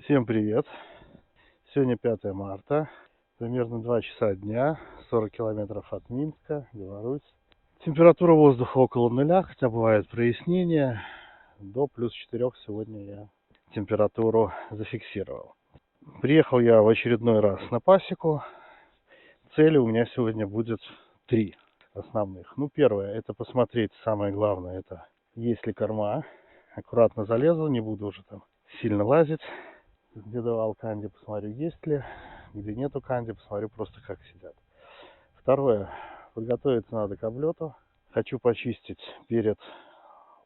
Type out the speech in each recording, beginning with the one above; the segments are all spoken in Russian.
Всем привет! Сегодня 5 марта, примерно 2 часа дня, 40 километров от Минска, Беларусь. Температура воздуха около нуля, хотя бывают прояснения. До плюс 4 сегодня я температуру зафиксировал. Приехал я в очередной раз на пасеку. Цели у меня сегодня будет 3 основных. Первое, это посмотреть, самое главное, это есть ли корма. Аккуратно залезу, не буду уже там сильно лазить. Где давал канди, посмотрю, есть ли. Где нету канди, посмотрю просто, как сидят. Второе, подготовиться надо к облету. Хочу почистить перед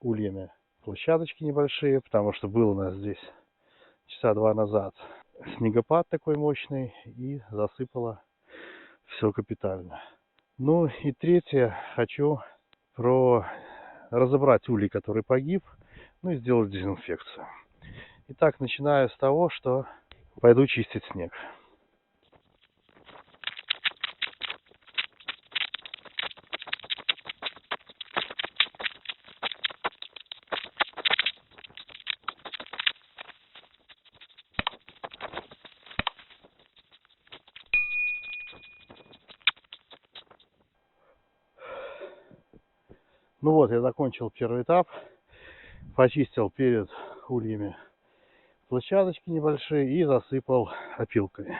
ульями площадочки небольшие, потому что был у нас здесь часа 2 назад снегопад такой мощный и засыпало все капитально. И третье, хочу разобрать улей, который погиб, и сделать дезинфекцию. Итак, начинаю с того, что пойду чистить снег. Я закончил первый этап. Почистил перед ульями площадочки небольшие и засыпал опилкой.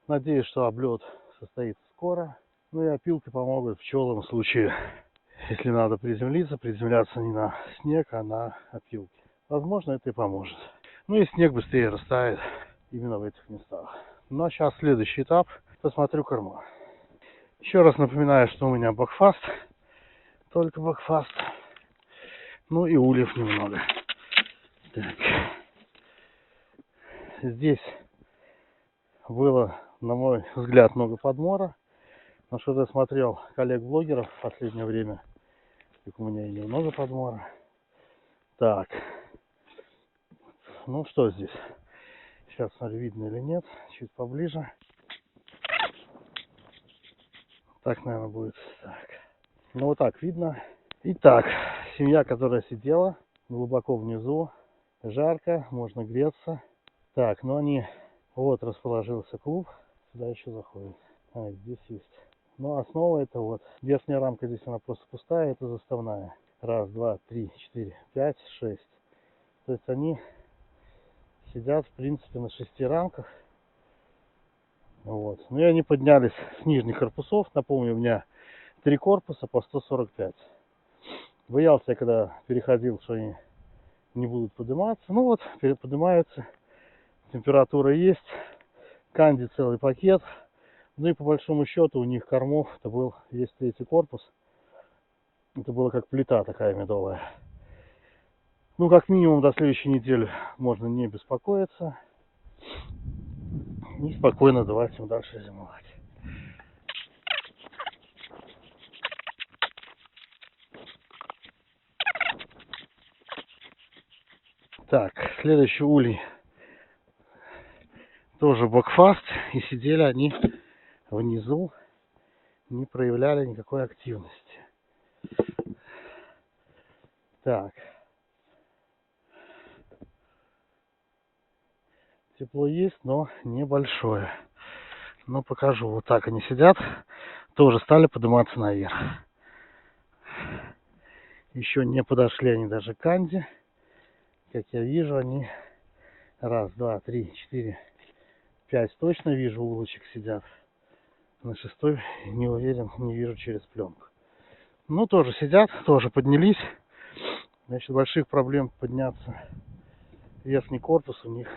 Надеюсь, что облет состоится скоро. И опилки помогут пчелам в случае, если надо приземляться не на снег, а на опилки. Возможно, это и поможет. И снег быстрее растает именно в этих местах. А сейчас следующий этап. Посмотрю корму. Еще раз напоминаю, что у меня бакфаст. Только бакфаст. И ульев немного. Так. Здесь было, на мой взгляд, много подмора. Но что-то я смотрел коллег-блогеров в последнее время. Так у меня и немного подмора. Так. Что здесь? Сейчас смотрю, видно или нет. Чуть поближе. Так, наверное, будет. Так. Так видно. Итак, семья, которая сидела глубоко внизу. Жарко, можно греться. Так, они... Вот расположился клуб. Сюда еще заходит. Здесь есть. Основа это верхняя рамка здесь она просто пустая, это заставная. 1, 2, 3, 4, 5, 6. То есть они сидят в принципе на 6 рамках. И они поднялись с нижних корпусов. Напомню, у меня 3 корпуса по 145. Боялся я, когда переходил, что они не будут подниматься. Поднимаются. Температура есть. Канди целый пакет. И по большому счету у них кормов, это был весь 3-й корпус. Это было как плита такая медовая. Как минимум до следующей недели можно не беспокоиться. И спокойно давать им дальше зимовать. Так, следующий улей. Тоже бакфаст. И сидели они внизу. Не проявляли никакой активности. Так. Тепло есть, но небольшое. Покажу. Вот так они сидят. Тоже стали подниматься наверх. Еще не подошли они даже к канди. Как я вижу, они 1, 2, 3, 4, 5 точно вижу улочек сидят. На 6-й не уверен, не вижу через пленку. Тоже сидят, тоже поднялись. Значит, больших проблем подняться верхний корпус у них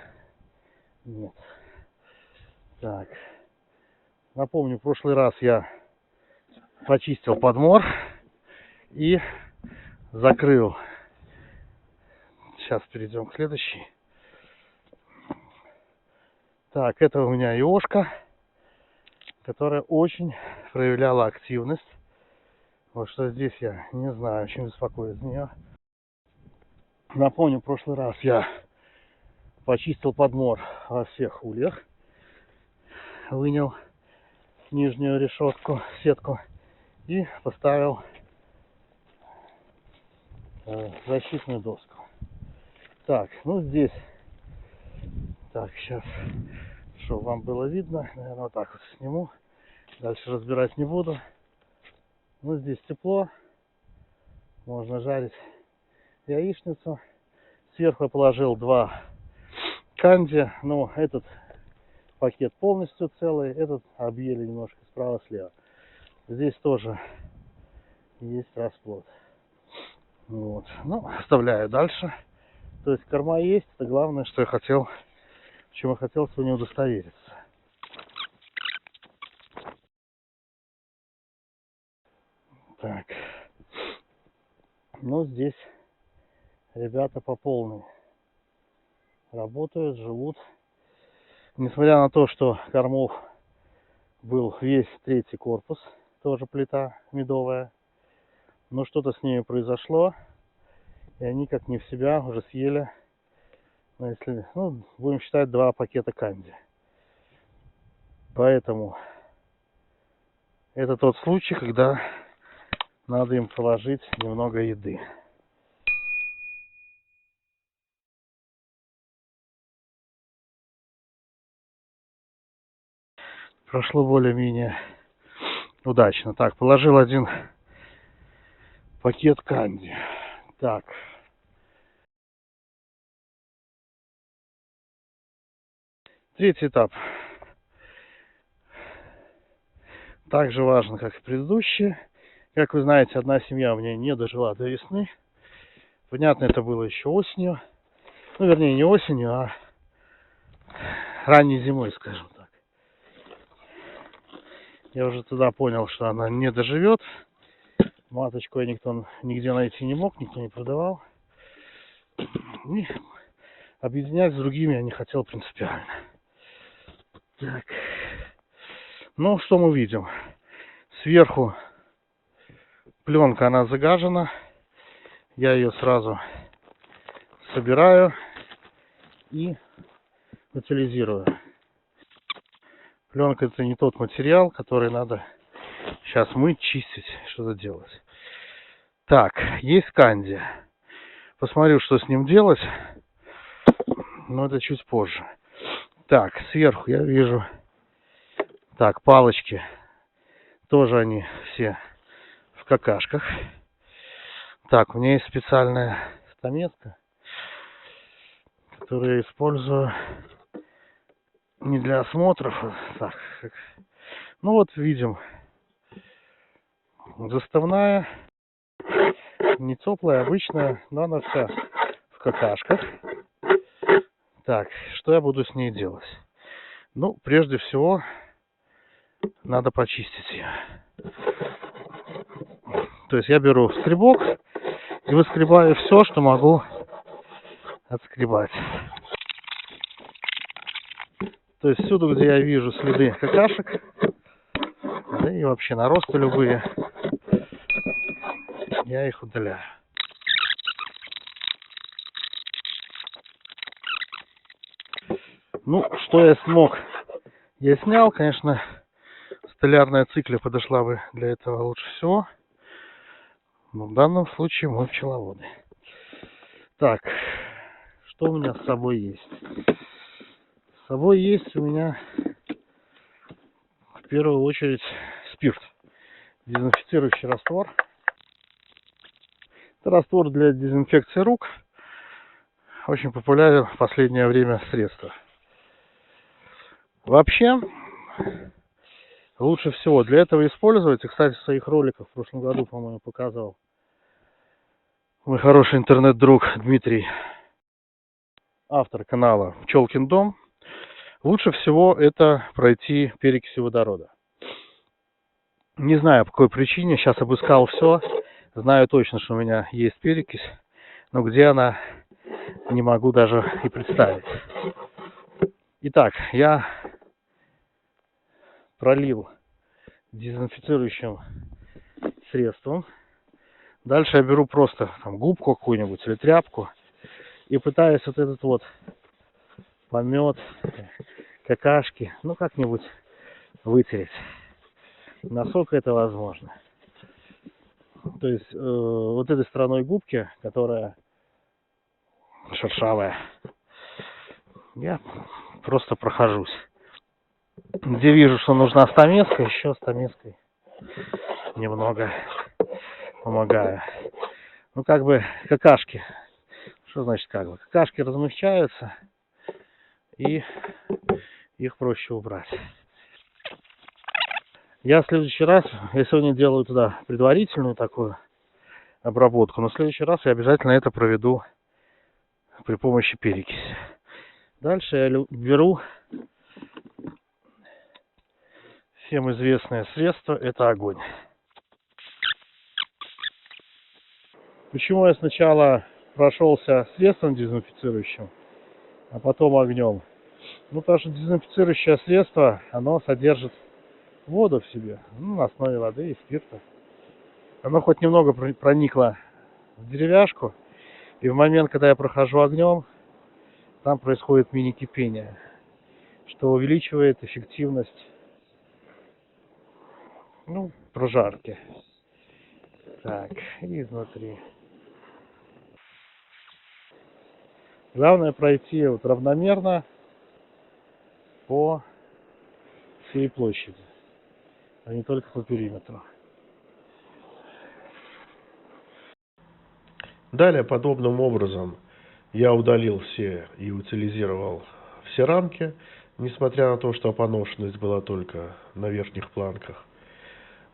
нет. Так. Напомню, в прошлый раз я почистил подмор и закрыл. Сейчас перейдем к следующей. Так, это у меня иошка, которая очень проявляла активность. Что здесь я не знаю, очень беспокоит за нее. Напомню, в прошлый раз я почистил подмор во всех ульях. Вынял нижнюю решетку, сетку и поставил защитную доску. Так, здесь Так, сейчас, чтобы вам было видно, наверное, вот так вот сниму. Дальше разбирать не буду. Ну, здесь тепло. Можно жарить яичницу. Сверху я положил 2 канди. Ну, этот пакет полностью целый. Этот объели немножко справа-слева. Здесь тоже есть расплод. Вот. Ну, оставляю дальше. То есть корма есть. Это главное, что я хотел, в чем я хотел сегодня удостовериться. Так. Ну, здесь ребята по полной работают, живут. Несмотря на то, что кормов был весь 3-й корпус, тоже плита медовая, но что-то с ними произошло, и они как не в себя уже съели, ну, если, ну, будем считать, 2 пакета канди. Поэтому это тот случай, когда надо им положить немного еды. Прошло более-менее удачно. Так, положил 1 пакет канди. Так. Третий этап. Также важно, как и предыдущие. Как вы знаете, одна семья у меня не дожила до весны. Понятно, это было еще осенью. Ну, вернее, не осенью, а ранней зимой, скажем так. Я уже тогда понял, что она не доживет. Маточку я никто нигде найти не мог, никто не продавал. И объединять с другими я не хотел принципиально. Так. Ну, что мы видим? Сверху пленка, она загажена. Я ее сразу собираю и утилизирую. Пленка — это не тот материал, который надо сейчас мыть, чистить, что-то делать. Так, есть канди. Посмотрю, что с ним делать. Но это чуть позже. Так, сверху я вижу. Так, палочки. Тоже они все в какашках. Так, у меня есть специальная стамеска, которую я использую не для осмотров. Так, ну вот видим. Заставная. Не теплая, обычная, но она вся в какашках. Так, что я буду с ней делать? Ну, прежде всего, надо почистить ее. То есть я беру скребок и выскребаю все, что могу отскребать. То есть всюду, где я вижу следы какашек, да и вообще наросты любые, я их удаляю. Ну, что я смог, я снял. Конечно, столярная цикля подошла бы для этого лучше всего. Но в данном случае мы пчеловоды. Так, что у меня с собой есть? С собой есть у меня в первую очередь спирт. Дезинфицирующий раствор. Это раствор для дезинфекции рук. Очень популярен в последнее время средство. Вообще, лучше всего для этого использовать, и, кстати, в своих роликах в прошлом году, по-моему, показывал мой хороший интернет-друг Дмитрий, автор канала Пчелкин дом. Лучше всего это пройти перекисью водорода. Не знаю, по какой причине, сейчас обыскал все. Знаю точно, что у меня есть перекись, но где она, не могу даже и представить. Итак, я пролил дезинфицирующим средством. Дальше я беру просто там губку какую-нибудь или тряпку и пытаюсь вот этот вот помет, какашки, ну как-нибудь вытереть, насколько это возможно. То есть вот этой стороной губки, которая шершавая, я просто прохожусь. Где вижу, что нужна стамеска, еще стамеской немного помогаю. Ну, как бы какашки. Что значит как бы? Какашки размягчаются, и их проще убрать. Я в следующий раз, я сегодня делаю туда предварительную такую обработку, но в следующий раз я обязательно это проведу при помощи перекиси. Дальше я беру всем известное средство, это огонь. Почему я сначала прошелся средством дезинфицирующим, а потом огнем? Ну, потому что дезинфицирующее средство, оно содержит воду в себе, ну, на основе воды и спирта. Оно хоть немного проникло в деревяшку, и в момент, когда я прохожу огнем, там происходит мини-кипение, что увеличивает эффективность, ну, прожарки. Так, и изнутри. Главное пройти вот равномерно по всей площади, а не только по периметру. Далее, подобным образом, я удалил все и утилизировал все рамки, несмотря на то, что поношенность была только на верхних планках.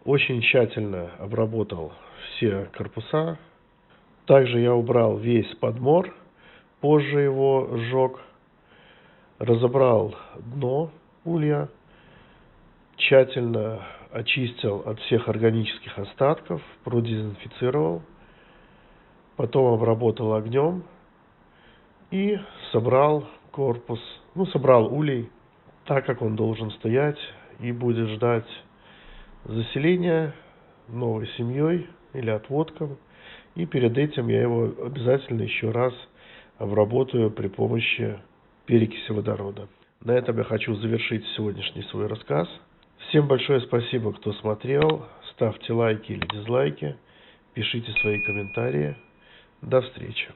Очень тщательно обработал все корпуса. Также я убрал весь подмор, позже его сжег, разобрал дно улья, тщательно очистил от всех органических остатков, продезинфицировал, потом обработал огнем и собрал корпус, собрал улей так, как он должен стоять, и будет ждать заселения новой семьей или отводком. И перед этим я его обязательно еще раз обработаю при помощи перекиси водорода. На этом я хочу завершить сегодняшний свой рассказ. Всем большое спасибо, кто смотрел. Ставьте лайки или дизлайки. Пишите свои комментарии. До встречи.